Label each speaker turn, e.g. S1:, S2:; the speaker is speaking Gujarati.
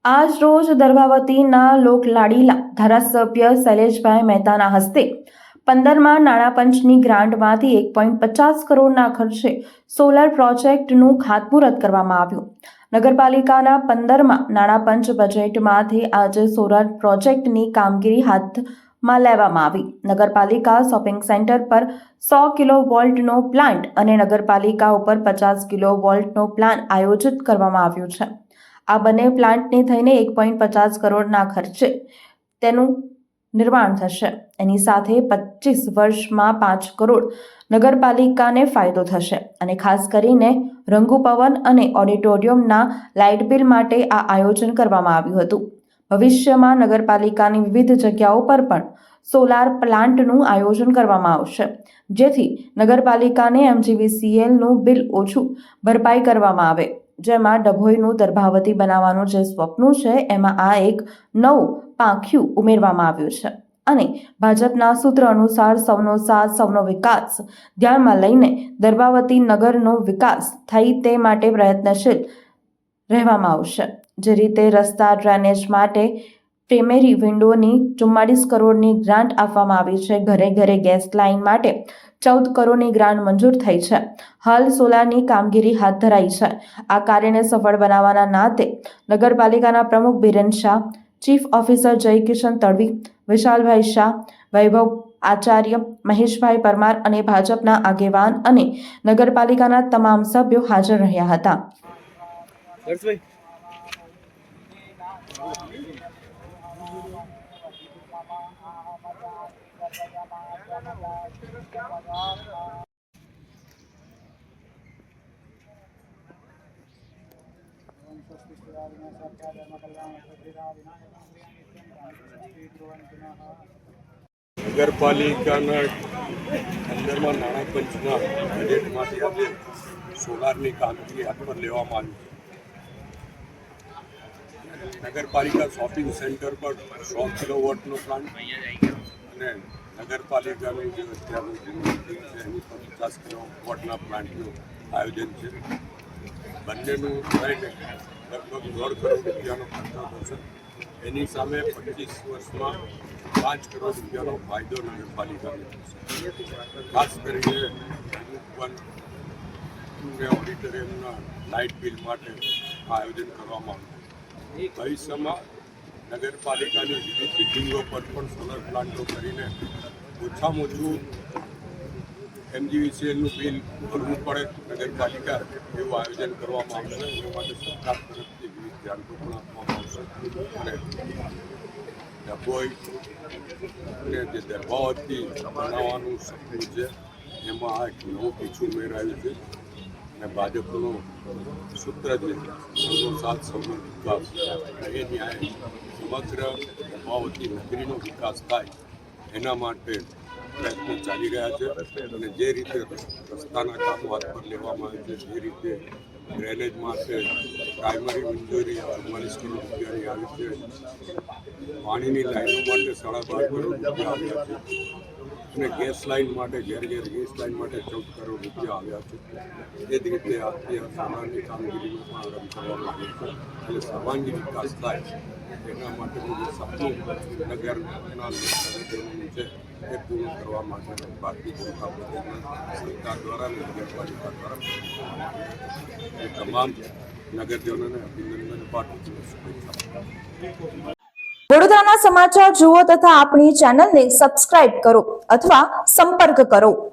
S1: આજ રોજ દર્ભાવતીના લોકલાડીલા ધારાસભ્ય શૈલેષભાઈ મહેતાના હસ્તે 15મા નાણાપંચની ગ્રાન્ટમાંથી 1.50 કરોડના ખર્ચે સોલાર પ્રોજેક્ટનું ખાતમુહૂર્ત કરવામાં આવ્યું. નગરપાલિકાના 15મા નાણાપંચ બજેટમાંથી આજે સોલાર પ્રોજેક્ટની કામગીરી હાથમાં લેવામાં આવી. નગરપાલિકા શોપિંગ સેન્ટર પર 100 કિલોવોલ્ટનો પ્લાન્ટ અને નગરપાલિકા ઉપર 50 કિલોવોલ્ટનો પ્લાન્ટ આયોજિત કરવામાં આવ્યો છે. આ બંને પ્લાન્ટને થઈને 1.50 કરોડના ખર્ચે તેનું નિર્માણ થશે. એની સાથે 25 વર્ષમાં 5 કરોડ નગરપાલિકાને ફાયદો થશે અને ખાસ કરીને રંગુ પવન અને ઓડિટોરિયમના લાઇટ બિલ માટે આ આયોજન કરવામાં આવ્યું હતું. ભવિષ્યમાં નગરપાલિકાની વિવિધ જગ્યાઓ પર પણ સોલાર પ્લાન્ટનું આયોજન કરવામાં આવશે, જેથી નગરપાલિકાને MGVCLનું બિલ ઓછું ભરપાઈ કરવામાં આવે. જેમાં ડભોઈનું દર્ભાવતી બનાવવાનું જે સ્વપ્ન છે એમાં આ એક નવું પાંખિયું ઉમેરવામાં આવ્યું છે અને ભાજપના સૂત્ર અનુસાર સૌનો સાથ સૌનો વિકાસ ધ્યાનમાં લઈને દર્ભાવતી નગરનો વિકાસ થાય તે માટે પ્રયત્નશીલ રહેવામાં આવશે. જે રીતે રસ્તા ડ્રેનેજ માટે પ્રાઇમરી વિન્ડોની 44 કરોડની ગ્રાન્ટ આપવામાં આવી છે. ઘરે ઘરે ગેસ લાઇન માટે 14 કરોડની ગ્રાન્ટ મંજૂર થઈ છે. હાલ સોલારની કામગીરી હાથ ધરાઈ છે. આ કાર્યને સફળ બનાવવાના નાતે નગરપાલિકાના પ્રમુખ બિરેન શાહ, ચીફ ઓફિસર જયકિશન તડવી, વિશાલભાઈ શાહ, વૈભવ આચાર્ય, મહેશભાઈ પરમાર અને ભાજપના આગેવાન અને નગરપાલિકાના તમામ સભ્યો હાજર રહ્યા હતા.
S2: નગરપાલિકાના 15મા નાણાપંચના બજેટમાંથી આજે સોલારની કામગીરી હાથ પર લેવામાં આવી. નગરપાલિકા શોપિંગ સેન્ટર પર 100 કિલોવોટનો પ્લાન્ટ અને નગરપાલિકાનું જે અત્યારનું છે એની પર 50 કિલોવોટના પ્લાન્ટનું આયોજન છે. બંનેનું થઈને લગભગ 1.5 કરોડ રૂપિયાનો ખર્ચો થશે. એની સામે 25 વર્ષમાં 5 કરોડ રૂપિયાનો ફાયદો નગરપાલિકાને થશે. ખાસ કરીને ઓડિટોરિયમના લાઇટ બિલ માટે આયોજન કરવામાં આવ્યું. ભવિષ્યમાં નગરપાલિકાની વિવિધ બિલ્ડિંગો પર પણ સોલર પ્લાન્ટો કરીને ઓછામાં ઓછું MGVCLનું બિલ ભરવું પડે નગરપાલિકા એવું આયોજન કરવામાં આવશે. એ માટે સરકાર તરફથી વિવિધ ગ્રાન્ટો પણ આપવામાં આવશે અને ડભોઈ અને જે દર્ભાવતી બનાવવાનું સપનું છે એમાં આ એક નવું પીછું ઉમેરાયું છે અને ભાજપનું સૂત્ર છે સૌનો સાથ સૌનો વિકાસ. એ ન્યાય સમગ્ર દર્ભાવતી નગરીનો વિકાસ થાય એના માટે પ્રયત્નો ચાલી રહ્યા છે અને જે રીતે રસ્તાના કામો હાથ પર લેવામાં આવે છે, જે રીતે ડ્રેનેજ માટે પ્રાઇમરી વિન્ડોની 44 કરોડ રૂપિયાની આવી છે, પાણીની લાઈનો માટે 12.5 કરોડ રૂપિયા આવ્યા છે અને ગેસ લાઇન માટે ઘેર ઘેર ગેસ લાઇન માટે 14 કરોડ રૂપિયા આવ્યા છે. એ જ રીતે આજે સોલારની કામગીરીનો પણ આરંભ કરવામાં આવ્યો છે એટલે સર્વાંગી વિકાસ થાય એના માટેનું જે સપનું નગરના નગરજનોનું છે એ પૂર્ણ કરવા માટે ભારતીય જનતા પાર્ટીની સરકાર દ્વારા અને નગરપાલિકા દ્વારા તમામ નગરજનોને અભિનંદન પાઠવું છું. શુભેચ્છા.
S1: વડોદરાના સમાચાર જુઓ તથા આપણી ચેનલને સબસ્ક્રાઇબ કરો અથવા સંપર્ક કરો.